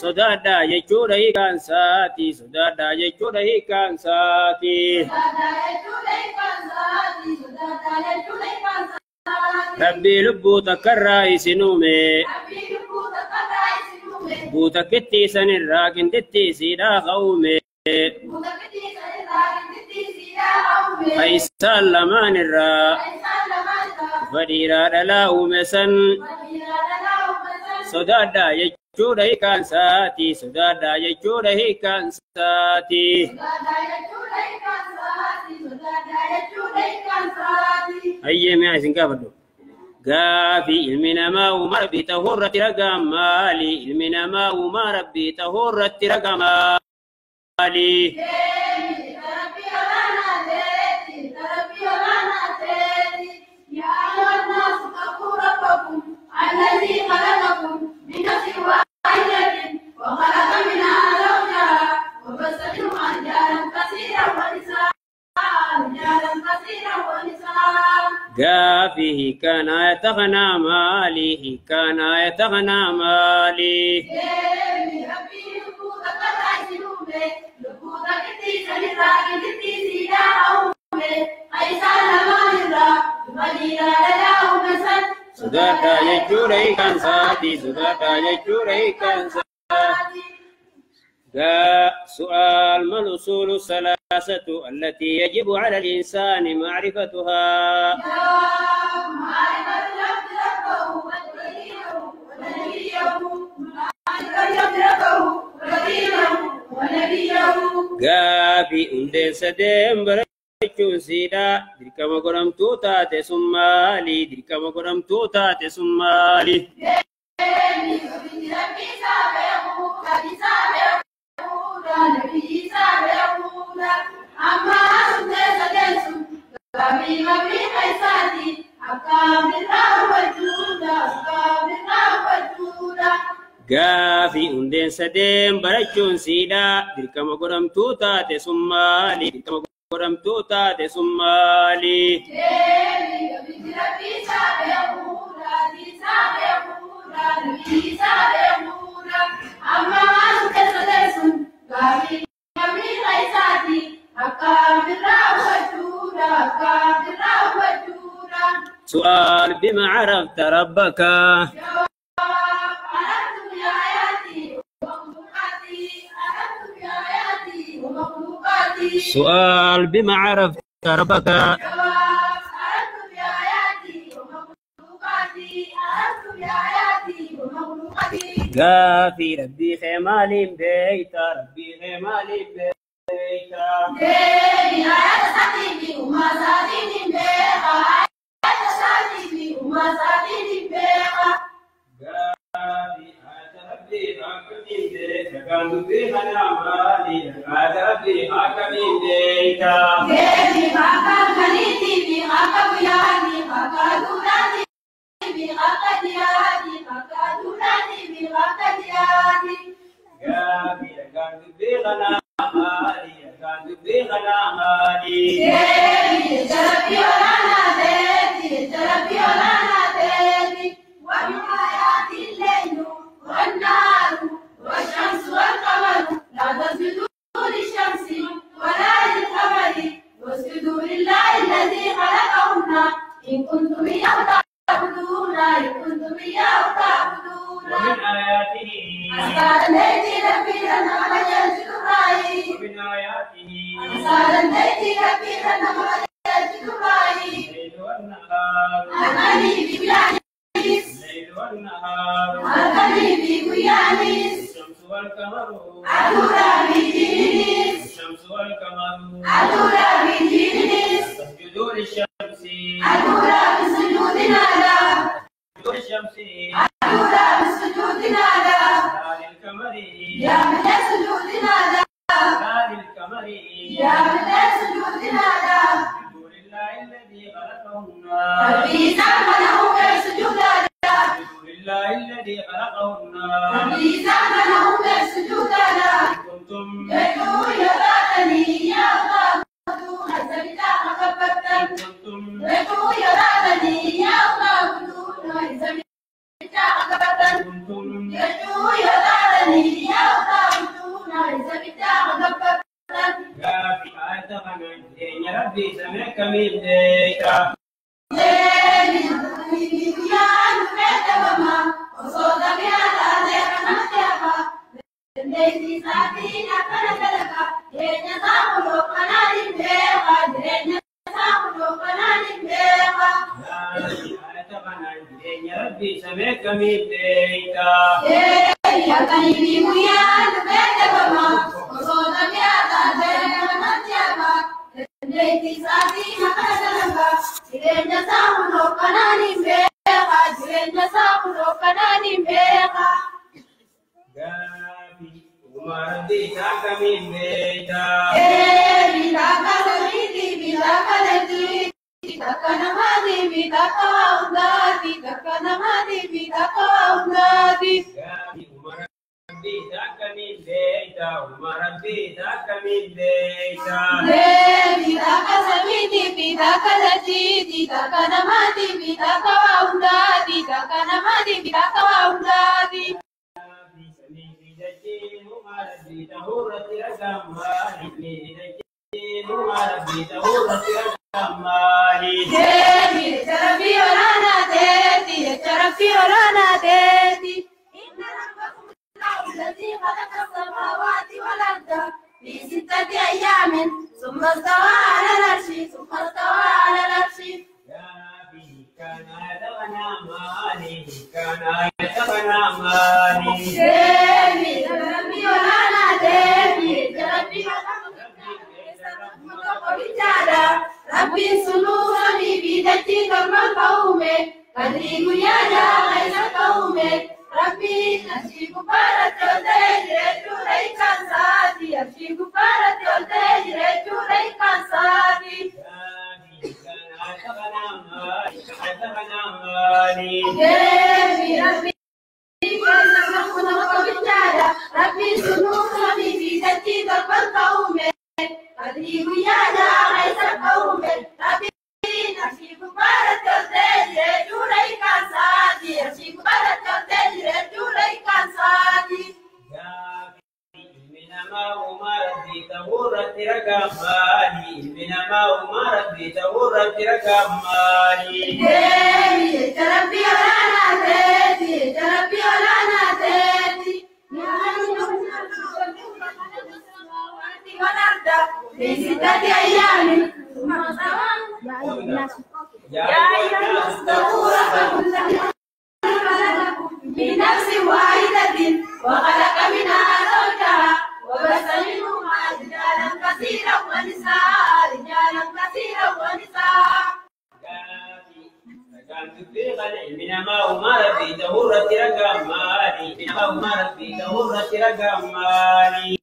sodaadha jechuudha hiikaan saatii sodaadha jechuudha hiikaan saatii rabbii lubbuu takkarraa isin uume buuta kittiisan irraa qinxittiisiidhaa qawume Faisal lamaan irraa fadhiiraa dhalaa uume san sodaadha jechuudha hiikaan saatii sodaadha jechuudha hiikaan saatii hayyee isin gaafadhu gaafii ilmi namaa uumaa rabbii ta'uu irratti ragaa maali ilmi namaa uumaa rabbii ta'uu irratti ragaa maali الذي خلقكم من نفس واحدة وخلق منها زوجها وبث منهما رجالا كثيرا ونساء قافه كان يتغنى ماله كان يتغنى مالي ربي لبوتا كتايسنوبي لبوتا كتيسا لراكي كتيسينا أومي قيسا لمانرا فديرا للاو مسن sodaadha jechuudha hiikaan saatii sodaadha jechuudha hiikaan saatii سؤال ما الأصول الثلاثة التي يجب على الإنسان معرفتها معرفة ربه ونبيه قافي أندين سدين jechuun siidha dirqama godhamtuu taate sun maali dirqama godhamtuu taate sun maali gaafii hundeen sadeen barachuun siidha dirqama godhamtuu taate sun maali dirqama godhamtuu taate sun maali سؤال بما عرفت ربك سؤال بما عرفت ربك قافي ربي خيمالي بيتا ربي خيمالي بيتا ديني آيات ساتيني وما ساتيني بيغا آيات ساتيني وما ساتيني بيغا قافي آيات ربي حاكمين بيتا كانوا بيها نعمالي آيات ربي حاكمين بيتا ديني حاكم خليتي بيغاك بياني حاكا دوناتي بيغاك دياني حاكا دوناتي بيغاك دياني قافي كانوا بيها نعمالي كانوا بيها نعمالي ديني جربي ولا ناديتي جربي ولا ناديتي ومن آيات الليل والنهار والشمس والقمر لا تسجدوا للشمس ولا للقمر واسجدوا لله الذي خلقهن إن كنتم إياه تعبدون إن كنتم إياه تعبدون ومن آياته أسال الليل لبينا نعمل الجراي ومن آياته أسال الليل لبينا نعمل الجراي الليل والنهار أغني بيانيس الليل والنهار أغني بيانيس الشمس والقمر أدورا بجينيس الشمس والقمر أدورا بجينيس تسجدوا للشمس أدورا بسجودنا لا الشمس أدورا بسجودنا لا للقمر يا من سجودنا لا للقمر يا من سجودنا لا لله الذي خلقهن ربي زمنه سجودا لله الذي خلقهن ربي زمنه سجودا كنتم يدعون يا يا الله حسبت مكبتا ربي سمعك من ديكا ربي سمعك من ديكا الذي خلق السماوات والأرض في 6 أيام ثم استوى على العرش كان يتبنى مالي ربي سلوكني بيدتي كرم القوم قدري يا غير القوم ربي نشيك بارت الدجرة ليك سادي نشيك بارت الدجرة ليك سادي ربي سلوكني بيدتي كرم القوم قدري يا غير القوم ربي نشيك بارت الدجرة ليك سادي نشيك بارت الدجرة ليك سادي ما ربي تغرت رقمالي ما ربي تغرت رقمالي تربي ولا ناديتي تربي ولا ناديتي في 6 أيام ثم استوى يا أيها الناس اتقوا ربكم من نفس واحدة وخلق منها زوجها وبث منهما رجالا كثيرا ونساء إنما أمر في تهرة رقمالي